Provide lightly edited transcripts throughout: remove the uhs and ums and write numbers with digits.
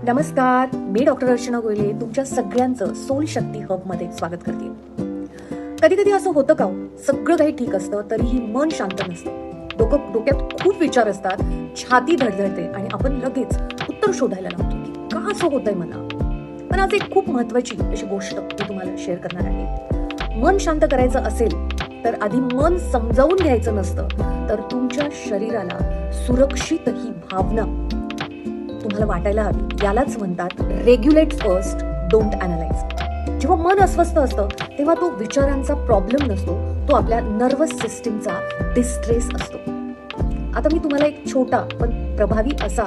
नमस्कार, मी डॉक्टर अर्चना गोयले तुमच्या सगळ्यांचं सोल शक्ती हब मध्ये स्वागत करते. कधी कधी असं होतं का, सगळं काही ठीक असतं तरीही मन शांत नसतं. डोक्यात खूप विचार असतात, छाती धडधडते आणि आपण लगेच उत्तर शोधायला लागतो की का असं होतंय मला. पण आज एक खूप महत्वाची अशी गोष्ट मी तुम्हाला शेअर करणार आहे. मन शांत करायचं असेल तर आधी मन समजावून घ्यायचं नसतं, तर तुमच्या शरीराला सुरक्षित ही भावना तुम्हाला वाटायला हवी. यालाच म्हणतात रेग्युलेट फर्स्ट, डोंट अॅनालाइज. जेव्हा मन अस्वस्थ असतं तेव्हा तो विचारांचा प्रॉब्लेम नसतो, तो आपल्या नर्वस सिस्टीमचा डिस्ट्रेस असतो. आता मी तुम्हाला एक छोटा पण प्रभावी असा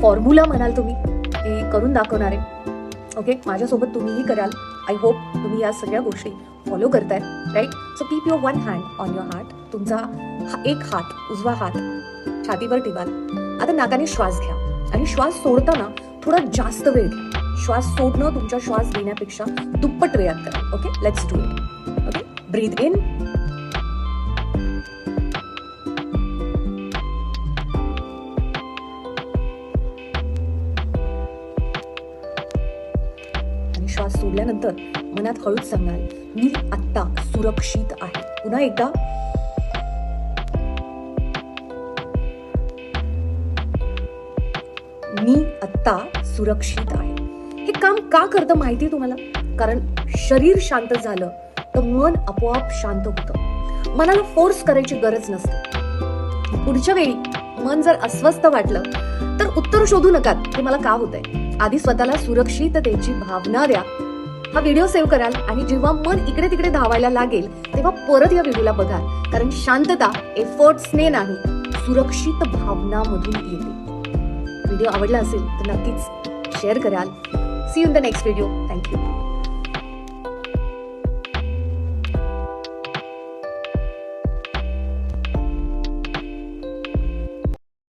फॉर्म्युला म्हणाल तुम्ही, ते करून दाखवणार आहे. ओके, माझ्यासोबत तुम्हीही कराल. आय होप तुम्ही या सगळ्या गोष्टी फॉलो करताय, right? So keep your one hand on your heart. तुमचा एक हात, उजवा हात छातीवर ठेवाल. आता नाकाने श्वास घ्या आणि श्वास सोडताना थोडा जास्त वेळ घ्या. श्वास सोडणं तुमच्या श्वास घेण्यापेक्षा दुप्पट वेळात करा. Okay, let's do it. Okay, breathe in आणि श्वास सोडल्यानंतर मनात हळूच सांगाल, मी आत्ता सुरक्षित आहे. पुन्हा एकदा, मी आत्ता सुरक्षित आहे. हे काम का करतं माहिती तुम्हाला? कारण शरीर शांत झालं तर मन आपोआप शांत होतं. मनाला फोर्स करायची गरज नसते. पुढच्या वेळी मन जर अस्वस्थ वाटलं तर उत्तर शोधू नका हे मला का होतंय. आधी स्वतःला सुरक्षिततेची भावना द्या. हा व्हिडिओ सेव्ह कराल आणि जेव्हा मन इकडे तिकडे धावायला लागेल तेव्हा परत या व्हिडिओला बघाल. कारण शांतता एफर्ट्सने नाही, सुरक्षित भावनामधून येते. व्हिडिओ आवडला असेल तर नक्कीच शेअर कराल. See you in the next video. Thank you.